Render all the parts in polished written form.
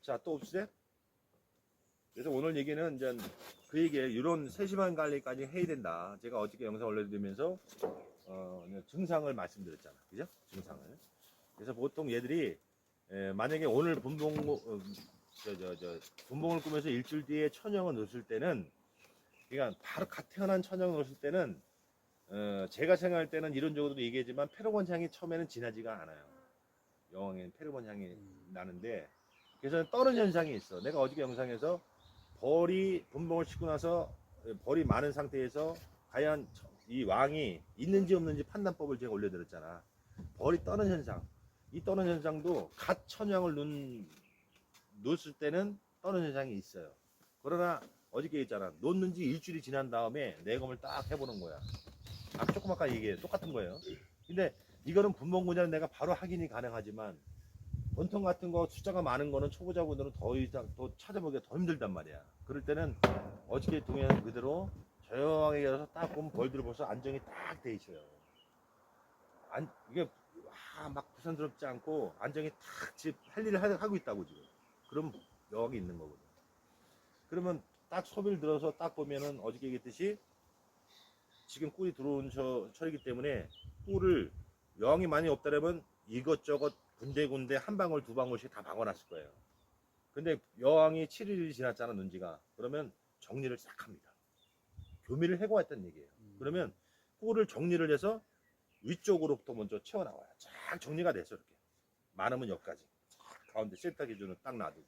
자, 또 없으세요? 그래서 오늘 얘기는 이제 그 얘기에 이런 세심한 관리까지 해야 된다. 제가 어저께 영상 올려드리면서 증상을 말씀드렸잖아. 그죠? 증상을. 그래서 보통 얘들이 만약에 오늘 분봉을 꾸면서 일주일 뒤에 천형을 넣었을 때는, 그러니까 바로 갓 태어난 천형을 넣었을 때는 제가 생각할 때는 이론적으로도 얘기하지만 페로몬 향이 처음에는 진하지가 않아요. 여왕에는 페로몬 향이 나는데, 그래서 떠는 현상이 있어. 내가 어저께 영상에서 벌이 분봉을 싣고 나서 벌이 많은 상태에서 과연 이 왕이 있는지 없는지 판단법을 제가 올려드렸잖아. 벌이 떠는 현상. 이 떠는 현상도 갓 천양을 놓았을 때는 떠는 현상이 있어요. 그러나 어저께 했잖아. 놓는 지 일주일이 지난 다음에 내검을 딱 해보는 거야. 조금 아까 얘기해. 똑같은 거예요. 근데 이거는 분봉군자는 내가 바로 확인이 가능하지만, 원통 같은 거 숫자가 많은 거는 초보자분들은 더 이상 또 찾아보기가 더 힘들단 말이야. 그럴 때는 어저께 동영상 그대로 조용하게 열어서 딱 보면 벌들이 벌써 안정이 딱 돼 있어요. 이게 막 부산스럽지 않고 안정이 딱 할 일을 하고 있다고 지금. 그럼 여왕이 있는 거거든. 그러면 딱 소비를 들어서 딱 보면은 어저께 얘기했듯이 지금 꿀이 들어온 철이기 때문에 꿀을 여왕이 많이 없다라면 이것저것 군데군데 한 방울 두 방울씩 다 박아놨을 거예요. 근데 여왕이 7일이 지났잖아, 눈지가. 그러면 정리를 싹 합니다. 교미를 해고 했다는 얘기예요. 그러면 꿀을 정리를 해서 위쪽으로부터 먼저 채워나와요. 쫙 정리가 돼서 이렇게. 많으면 여기까지. 가운데 센터 기준으로 딱 놔두고.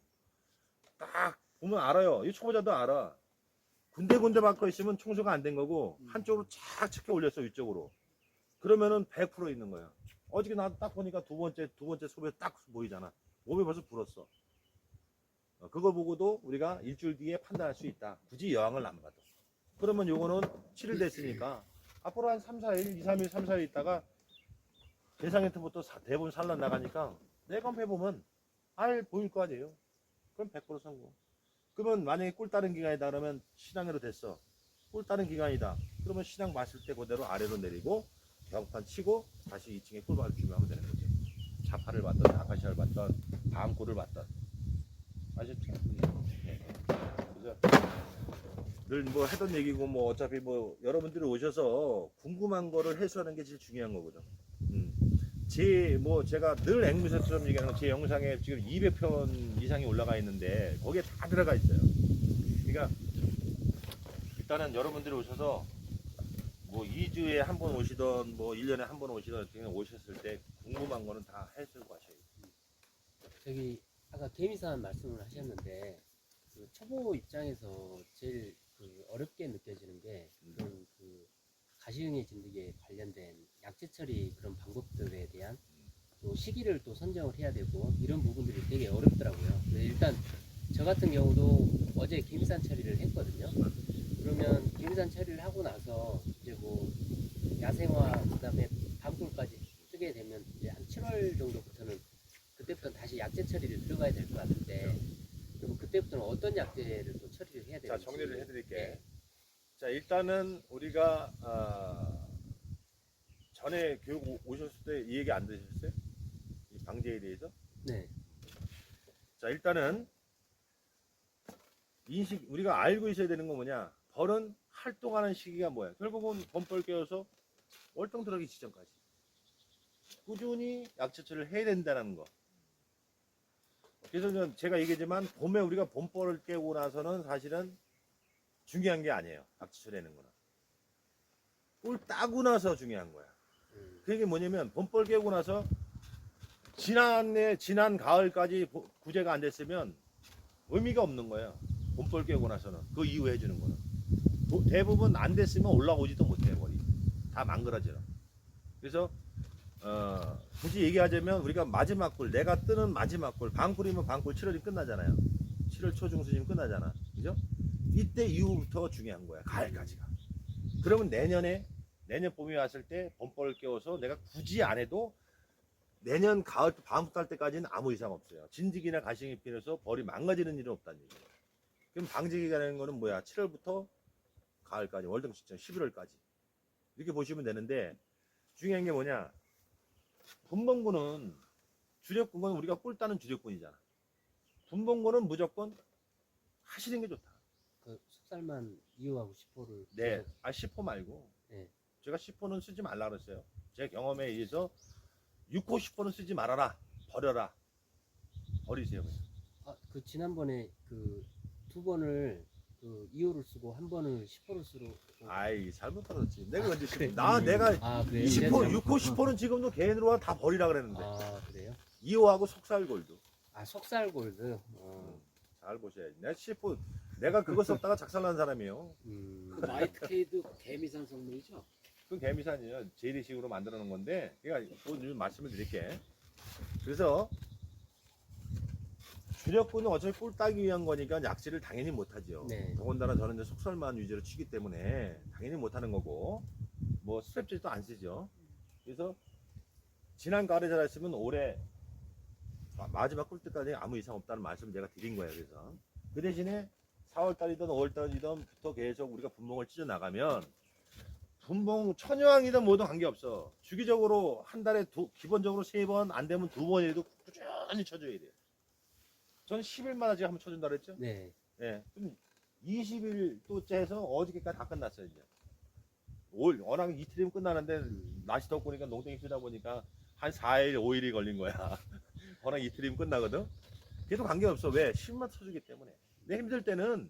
딱 보면 알아요. 이 초보자도 알아. 군데군데 박혀 있으면 청소가 안 된 거고, 한쪽으로 쫙 측해 올렸어, 위쪽으로. 그러면은 100% 있는 거예요. 어저께 나도 딱 보니까 두 번째 소비에 딱 보이잖아. 몸이 벌써 불었어. 그거 보고도 우리가 일주일 뒤에 판단할 수 있다. 굳이 여왕을 안 봐도. 그러면 요거는 7일 됐으니까 앞으로 한 3, 4일, 2, 3일, 3, 4일 있다가 대상에부터 대본 산란 나가니까 내가 해보면 보일 거 아니에요. 그럼 100% 성공. 그러면 만약에 꿀 따른 기간이다 그러면 신앙으로 됐어. 꿀 따른 기간이다. 그러면 신앙 마실 때 그대로 아래로 내리고 병판 치고 다시 2층에 꿀밭을 준비하면 되는 거죠. 자파를 받던 아카시아를 받던 밤꿀을 받던. 아셨죠? 네. 그래서 늘 뭐 하던 얘기고 뭐 어차피 뭐 여러분들이 오셔서 궁금한 거를 해소하는 게 제일 중요한 거거든. 제가 늘 앵무새처럼 얘기하는 건 제 영상에 지금 200편 이상이 올라가 있는데 거기에 다 들어가 있어요. 그러니까 일단은 여러분들이 오셔서 뭐 2주에 한 번 오시던 뭐 1년에 한 번 오시던 이렇게 오셨을 때 궁금한 거는 다 해소하고 가셔야 돼요. 저기 아까 개미산 말씀을 하셨는데 그 초보 입장에서 제일 그 어렵게 느껴지는 게 그런 그 가시응의 진드기에 관련된 약재 처리 그런 방법들에 대한 또 시기를 또 선정을 해야 되고 이런 부분들이 되게 어렵더라고요. 일단 저 같은 경우도 어제 개미산 처리를 했거든요. 그러면 개미산 처리를 하고 나서 이제 뭐 야생화 그다음에 밤꿀까지 뜨게 되면 이제 한 7월 정도부터는 그때부터 다시 약재 처리를 들어가야 될 것 같은데 그럼 그때부터는 어떤 약재를 또 처리를 해야 되는지. 자, 정리를 해드릴게. 네. 자, 일단은 우리가 전에 교육 오셨을 때 이 얘기 안 들으셨어요? 이 방제에 대해서? 네. 자, 일단은 우리가 알고 있어야 되는 건 뭐냐? 벌은 활동하는 시기가 뭐야? 결국은 범벌 깨워서 월동 들어가기 직전까지 꾸준히 약처치를 해야 된다는 거. 그래서 제가 얘기했지만 봄에 우리가 봄벌을 깨고 나서는 사실은 중요한 게 아니에요. 약처치를 하는 거는. 꿀 따고 나서 중요한 거야. 그게 뭐냐면 봄벌 깨고 나서 지난 가을까지 구제가 안 됐으면 의미가 없는 거예요. 봄벌 깨고 나서는 그 이후에 해주는 거는 대부분 안 됐으면 올라오지도 못해. 머리 다 망그러져요. 그래서 굳이 얘기하자면 우리가 마지막 꿀, 내가 뜨는 마지막 꿀, 방꿀이면 방꿀 7월이 끝나잖아요. 7월 초중순이면 끝나잖아. 그죠? 이때 이후부터 중요한 거야. 가을까지가. 그러면 내년 봄이 왔을 때 봄벌을 깨워서 내가 굳이 안 해도 내년 가을 다음 달 때까지는 아무 이상 없어요. 진드기나 가시응이 피해서 벌이 망가지는 일은 없다는 얘기예요. 그럼 방제기라는 거는 뭐야? 7월부터 가을까지, 월등 시점 11월까지 이렇게 보시면 되는데, 중요한 게 뭐냐? 분봉군은 주력군은 우리가 꿀 따는 주력군이잖아. 분봉고는 무조건 하시는 게 좋다. 그 속살만 2호하고 10호를 네, 10호 말고. 네. 제가 10호는 쓰지 말라 그랬어요. 제 경험에 의해서 6호, 10호는 쓰지 말아라. 버려라. 버리세요. 그냥. 그 지난번에 그 2번을 그 2호를 쓰고 한 번을 10호를 쓰고 아이, 잘못 들었지. 내가 언제 그래. 내가 그래요? 10호, 6호, 10호는 지금도 개인으로 다 버리라 그랬는데. 그래요? 2호하고 속살골도. 속살골드. 잘 보셔야지. 내가 10호, 내가 그거 썼다가 작살난 사람이에요. 그 마이트케이도 개미산 성분이죠? 그건 개미산이에요. 재래식으로 만들어 놓은 건데, 그러니까 좀 말씀을 드릴게. 그래서 주력군은 어차피 꿀 따기 위한 거니까 약질을 당연히 못하죠. 네. 더군다나 저는 이제 속설만 위주로 치기 때문에 당연히 못하는 거고, 뭐 스트랩질도 안 쓰죠. 그래서 지난 가을에 잘했으면 올해 마지막 꿀 때까지 아무 이상 없다는 말씀을 제가 드린 거예요. 그래서 그 대신에 4월달이든 5월달이든부터 계속 우리가 분봉을 찢어 나가면 분봉 천여왕이든 뭐든 관계없어. 주기적으로 한 달에 기본적으로 3번 안 되면 2번이라도 꾸준히 쳐줘야 돼요. 전 10일마다 제가 한번 쳐준다 그랬죠? 네. 예. 그럼 20일 또째 해서 어저께까지 다 끝났어요, 이제. 워낙 이틀이면 끝나는데 날씨 덥고 그러니까 농땡이 피다 보니까 한 4일, 5일이 걸린 거야. 워낙 이틀이면 끝나거든. 그래도 관계없어. 왜? 10만 쳐주기 때문에. 내 힘들 때는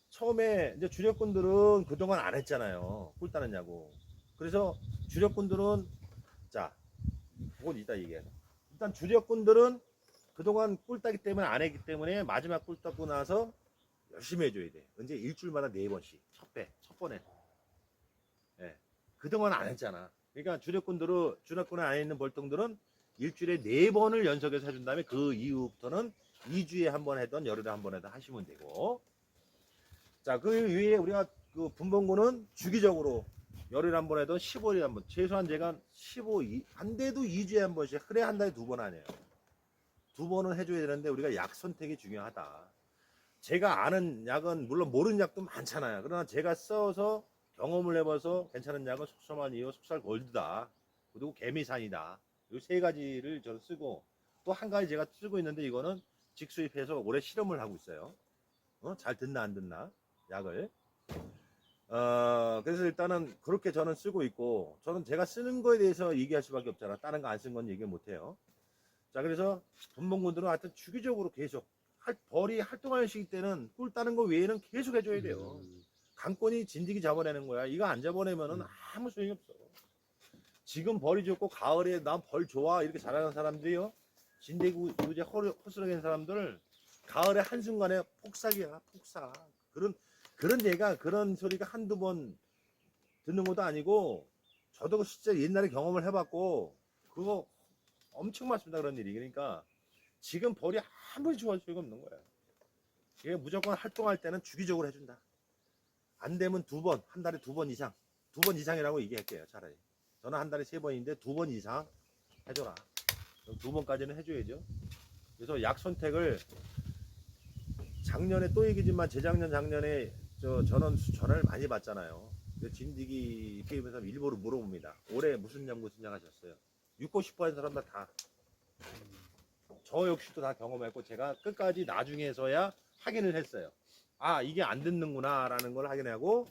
처음에 이제 주력군들은 그동안 안 했잖아요. 꿀 따느냐고. 그래서 주력군들은 자, 그건 이따 얘기해. 일단 주력군들은 그동안 꿀 따기 때문에 안 했기 때문에 마지막 꿀 따고 나서 열심히 해줘야 돼. 언제 일주일마다 4번씩. 첫 번에. 예. 그동안 안 했잖아. 그러니까 주력군에 안 있는 벌통들은 일주일에 4번을 연속해서 해준 다음에 그 이후부터는 2주에 한 번 해던 열흘에 한 번 해던 하시면 되고. 자, 그 위에 우리가 그 분봉구는 주기적으로 열흘에 한 번 해던 15일에 한 번. 최소한 제가 안 돼도 2주에 한 번씩. 그래 한 달에 2번 하네요. 2번은 해줘야 되는데 우리가 약 선택이 중요하다. 제가 아는 약은 물론 모르는 약도 많잖아요. 그러나 제가 써서 경험을 해봐서 괜찮은 약은 속살만이요, 속살 골드다. 그리고 개미산이다. 이 3가지를 저는 쓰고 또 한 가지 제가 쓰고 있는데 이거는 직수입해서 올해 실험을 하고 있어요. 잘 듣나 안 듣나 약을. 그래서 일단은 그렇게 저는 쓰고 있고 저는 제가 쓰는 거에 대해서 얘기할 수밖에 없잖아. 다른 거 안 쓴 건 얘기 못 해요. 자, 그래서 분봉군들은 하여튼 주기적으로 계속 벌이 활동하는 시기 때는 꿀 따는 거 외에는 계속 해줘야 돼요. 강권이 진드기 잡아내는 거야. 이거 안 잡아내면은 아무 소용이 없어. 지금 벌이 좋고 가을에 난 벌 좋아 이렇게 잘하는 사람들이요. 진드기 유제 허술하게 사람들 가을에 한순간에 폭삭이야. 폭삭. 그런 얘가 그런 소리가 한두 번 듣는 것도 아니고 저도 진짜 옛날에 경험을 해봤고 그거 엄청 많습니다. 그런 일이. 그러니까 지금 벌이 아무리 좋아할 수가 없는 거야. 이게 무조건 활동할 때는 주기적으로 해준다. 안 되면 2번, 한 달에 2번 이상. 2번 이상이라고 얘기할게요. 차라리. 저는 한 달에 3번인데 2번 이상 해줘라. 그럼 2번까지는 해줘야죠. 그래서 약 선택을 작년에 또 얘기지만 작년에 저는 전화를 많이 받잖아요. 진드기 게임에서 일부러 물어봅니다. 올해 무슨 약 하셨어요? 6고 싶어 하는 사람들 다. 저 역시도 다 경험했고 제가 끝까지 나중에서야 확인을 했어요. 아, 이게 안 듣는구나 라는 걸 확인하고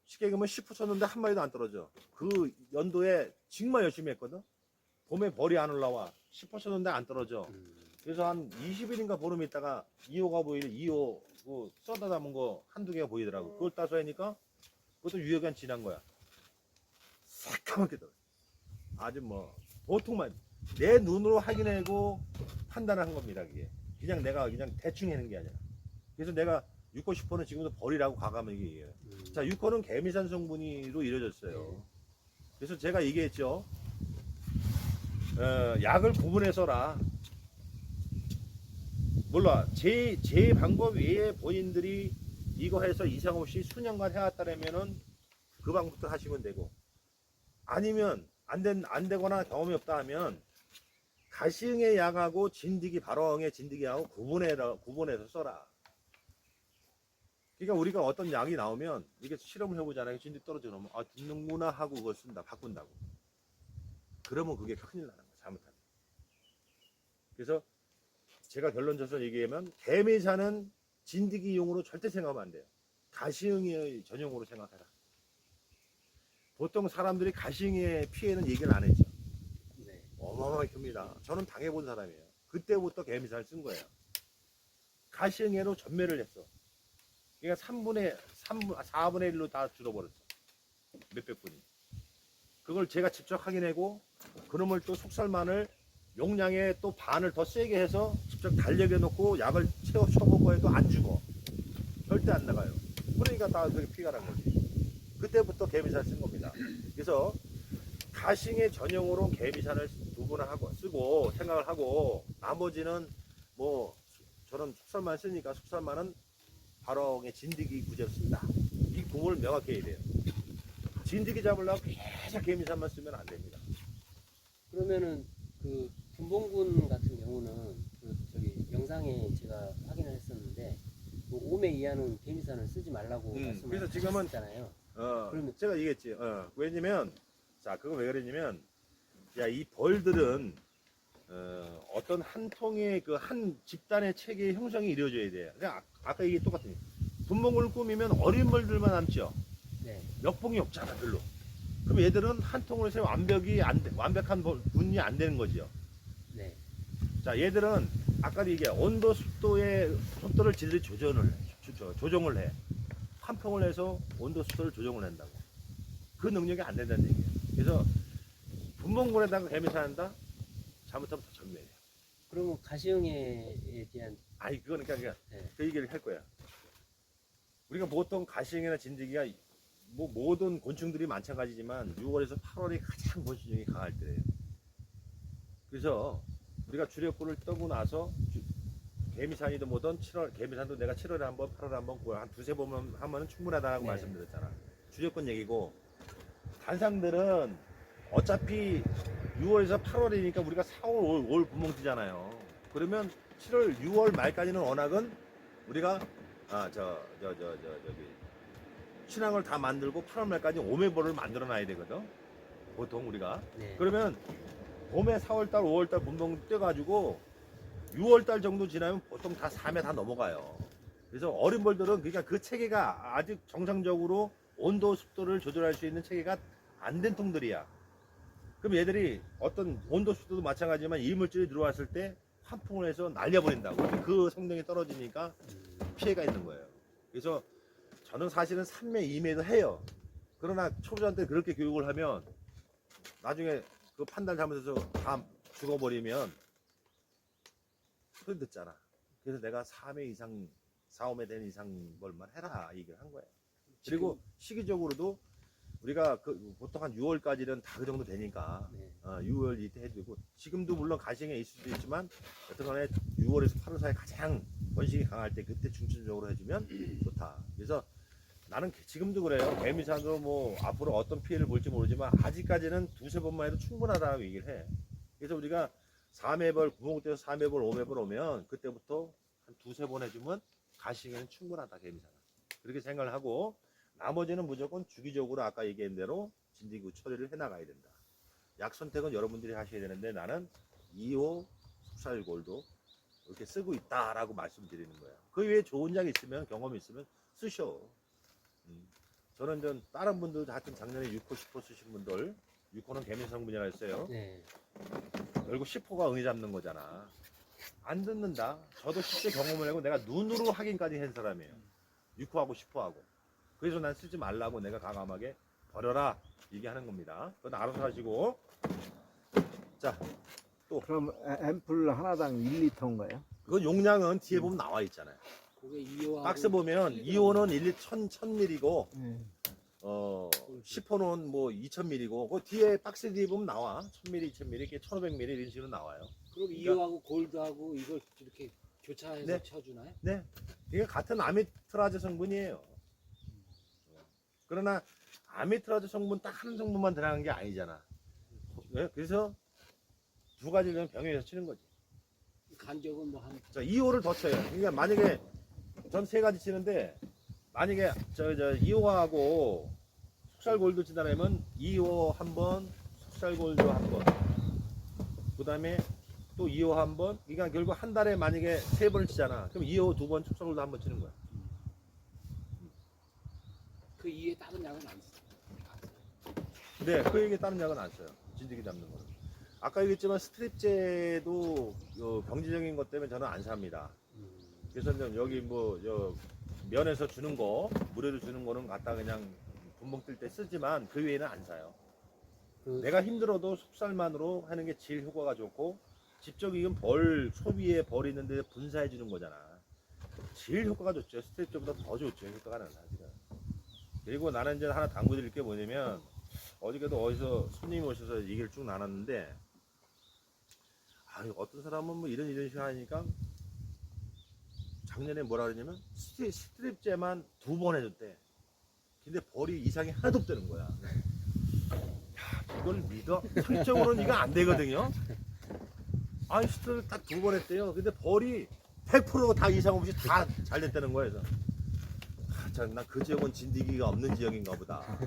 쉽게 얘기하면 10호 쳤는데 한 마리도 안 떨어져. 그 연도에 정말 열심히 했거든. 봄에 벌이 안 올라와. 10호 쳤는데 안 떨어져. 그래서 한 20일인가 보름 있다가 2호가 보이는 2호 그 써다 담은 거 한두 개가 보이더라고. 그걸 따서 하니까 그것도 유효기간 지난 거야. 새까맣게 떨어져. 아주 뭐 보통만 내 눈으로 확인하고 판단을 한 겁니다. 그게 그냥 내가 그냥 대충 하는 게 아니라. 그래서 내가 6호 10호는 지금도 버리라고 과감하게 얘기해요. 자, 6호는 개미산 성분으로 이루어졌어요. 그래서 제가 얘기했죠. 약을 구분해서라. 몰라. 제 방법 외에 본인들이 이거 해서 이상 없이 수년간 해왔다면은 그 방법도 하시면 되고, 아니면 안 되거나 경험이 없다 하면 가시응의 약하고 진드기 발화응의 진드기하고 구분해서 써라. 그러니까 우리가 어떤 약이 나오면 이게 실험을 해보잖아요. 진드기 떨어져 놓으면 아, 듣는구나 하고 그걸 쓴다. 바꾼다고. 그러면 그게 큰일 나는 거야. 잘못하면. 그래서 제가 결론져서 얘기하면 개미사는 진드기용으로 절대 생각하면 안 돼요. 가시응의 전용으로 생각하라. 보통 사람들이 가시응의 피해는 얘기를 안 했죠. 네. 어마어마하게 큽니다. 저는 당해본 사람이에요. 그때부터 개미사를 쓴 거예요. 가시응해로 전멸을 했어. 그러니까 4분의 1로 다 줄어버렸어. 몇백 분이. 그걸 제가 직접 확인하고 그놈을 또 속살만을 용량의 또 반을 더 세게 해서 직접 달력에 놓고 약을 쳐보고 해도 안 죽어. 절대 안 나가요. 그러니까 다 그렇게 피가 난 거지. 그때부터 개미산을 쓴 겁니다. 그래서 가싱의 전용으로 개미산을 두 번 하고 쓰고 생각을 하고 나머지는 뭐 저는 속살만 쓰니까 속살만은 발어의 진드기 구제를 쓴다. 이 구분을 명확히 해야 돼요. 진드기 잡으려고 계속 개미산만 쓰면 안 됩니다. 그러면은 그 분봉군 같은 경우는 그 저기 영상에 제가 확인을 했었는데 그 5매 이하는 개미산을 쓰지 말라고 그래서 지금은 말씀하셨잖아요. 그러면 제가 얘기했지. 왜냐면 자 그거 왜 그러냐면 야 이 벌들은 어떤 한 통의 그 한 집단의 체계의 형성이 이루어져야 돼요. 그냥 아까 얘기 똑같은 분봉군을 꾸미면 어린 벌들만 남죠. 네. 역봉이 없잖아 별로. 그럼 얘들은 한 통으로 해서 완벽한 분이 안 되는 거죠. 네. 자 얘들은 아까도 얘기해 온도 습도를 지들이 조정을 해. 환풍을 해서 온도 습도를 조정을 한다고. 그 능력이 안 된다는 얘기예요. 그래서 분봉군에다가 개미사한다? 잘못하면 더 전멸해요. 그러면 가시형에 대한 아니 그거는 그러니까 네. 그 얘기를 할 거야. 우리가 보통 가시형이나 진드기가 뭐 모든 곤충들이 마찬가지지만 6월에서 8월이 가장 곤충이 강할 때예요. 그래서 우리가 주력군을 떠고 나서 개미산이든 뭐든 7월 개미산도 내가 7월에 한번 8월에 한번 한 두세 번 하면은 충분하다고 네. 말씀드렸잖아. 주력군 얘기고 단상들은 어차피 6월에서 8월이니까 우리가 4월 5월 분봉지잖아요. 그러면 7월 6월 말까지는 워낙은 우리가 저기 신앙을 다 만들고 8월 말까지 5매벌을 만들어 놔야 되거든. 보통 우리가. 네. 그러면 봄에 4월달 5월달 분봉 떼가지고 6월달 정도 지나면 보통 다 3회 다 넘어가요. 그래서 어린 벌들은 그러니까 그 체계가 아직 정상적으로 온도 습도를 조절할 수 있는 체계가 안 된 통들이야. 그럼 얘들이 어떤 온도 습도도 마찬가지지만 이물질이 들어왔을 때 환풍을 해서 날려버린다고. 그 성능이 떨어지니까 피해가 있는 거예요. 그래서 저는 사실은 3매, 2매도 해요. 그러나 초보자한테 그렇게 교육을 하면 나중에 그 판단 잘못해서 다 죽어버리면 소리 듣잖아. 그래서 내가 4매 이상, 4, 5매 된 이상 뭘만 해라 얘기를 한 거예요. 그리고 시기적으로도 우리가 보통 한 6월까지는 다 그 정도 되니까 네. 6월 이때 해주고 지금도 물론 가시행에 있을 수도 있지만 여튼간에 6월에서 8월 사이 가장 번식이 강할 때 그때 중점적으로 해주면 좋다. 그래서 나는 지금도 그래요. 개미산도 뭐 앞으로 어떤 피해를 볼지 모르지만 아직까지는 두세 번만 해도 충분하다고 얘기를 해. 그래서 우리가 4매벌, 구멍때에서 4매벌, 5매벌 오면 그때부터 한 두세 번 해주면 가시행에는 충분하다. 개미산은. 그렇게 생각을 하고 나머지는 무조건 주기적으로 아까 얘기한 대로 진드기 처리를 해나가야 된다. 약 선택은 여러분들이 하셔야 되는데 나는 2호 속살골도 이렇게 쓰고 있다라고 말씀드리는 거예요. 그 외에 좋은 약 있으면 경험이 있으면 쓰셔. 저는 전 다른 분들 하여튼 작년에 6호 10호 쓰신 분들 6호는 개미 성분이라 했어요. 네. 결국 10호가 응애 잡는 거잖아. 안 듣는다. 저도 실제 경험을 하고 내가 눈으로 확인까지 한 사람이에요. 6호하고 10호하고. 그래서 난 쓰지 말라고 내가 과감하게 버려라 얘기하는 겁니다. 그건 알아서 하시고. 자, 그럼 앰플 하나당 1리터인가요? 그건 용량은 뒤에 보면 나와 있잖아요. 그게 2호하고 박스 보면 2호는 1000ml고 네. 10호는 뭐 2000ml고 그 뒤에 박스 뒤에 보면 나와. 1000ml, 2000ml, 이렇게 1500ml 이런 식으로 나와요. 그럼 2호하고 골드하고 이걸 이렇게 교차해서 네. 쳐주나요? 네. 이게 같은 아미트라제 성분이에요. 그러나 아미트라제 성분 딱 한 성분만 들어간 게 아니잖아. 네? 그래서 두 가지를 병행해서 치는 거지. 간격은 뭐 한 자, 2호를 더 쳐요. 그러니까 만약에 전 세 가지 치는데 만약에 저 2호하고 속살골드 치다라면 2호 한 번, 속살골드 한 번. 그 다음에 또 2호 한 번. 그러니까 결국 한 달에 만약에 3번을 치잖아. 그럼 2호 2번 축소홀도 한 번 치는 거야. 그 이에 다른 약은 안 써. 근데 그 얘기에 다른 약은 안 써요. 진드기 잡는 거는. 아까 얘기했지만 스트립제도 경제적인 것 때문에 저는 안 삽니다. 그래서 여기 뭐 면에서 주는 거, 무료로 주는 거는 갖다 그냥 분봉 뜰 때 쓰지만 그 외에는 안 사요. 내가 힘들어도 속살만으로 하는 게 제일 효과가 좋고, 직접 이건 소비에 벌 있는데 분사해 주는 거잖아. 제일 효과가 좋죠. 스트립제보다 더 좋죠. 효과가 나는 사실은. 그리고 나는 이제 하나 당부드릴 게 뭐냐면, 어저께도 어디서 손님이 오셔서 얘기를 쭉 나눴는데, 어떤 사람은 뭐 이런 식으로 하니까 작년에 뭐라 그러냐면 스트립제만 2번 해줬대. 근데 벌이 이상이 하나도 없다는 거야. 야, 이걸 믿어? 상식적으로는 이거 안 되거든요. 스트립 딱 2번 했대요. 근데 벌이 100% 다 이상 없이 다 잘 됐다는 거예요. 그래서 난 그 지역은 진드기가 없는 지역인가 보다.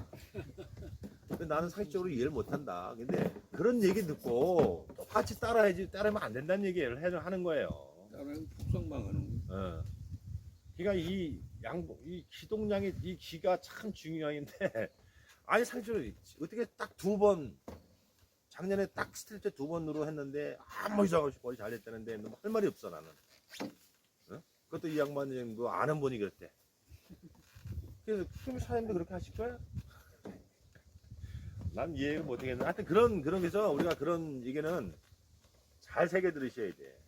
근데 나는 상식적으로 이해를 못한다. 근데 그런 얘기 듣고 똑같이 따라야지, 따르면 안 된다는 얘기를 하는 거예요. 다른 폭성망하는 그러니까 이 기동량이, 이 기가 참 중요한데, 상식적으로 어떻게 딱 2번, 작년에 딱 스트립제 2번으로 했는데 아무 이상 없이 벌이 잘 됐다는데 뭐 할 말이 없어 나는. 그것도 이 양반이 뭐 아는 분이 그랬대. 그래서 그럼 사장님도 그렇게 하실 거야? 난 이해를 못하겠는데, 하여튼 그래서 우리가 그런 얘기는 잘 새겨 들으셔야 돼.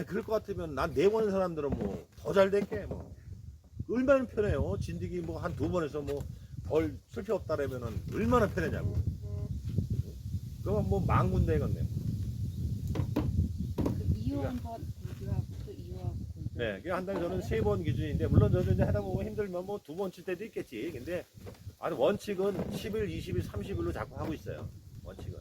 그럴 것 같으면 난 4번 사람들은 뭐 더 잘 될게 뭐 얼마나 편해요. 진드기 뭐 한 2번 해서 뭐 벌 쓸 필요 없다라면은 얼마나 편하냐고. 그건 뭐 망군데 이건데. 그 2호 한번 골드하고 또 2호 하고 골드. 네, 한 달에 저는 3번 기준인데, 물론 저도 이제 하다 보면 힘들면 뭐 2번 칠 때도 있겠지. 근데 원칙은 10일, 20일, 30일로 자꾸 하고 있어요. 원칙은.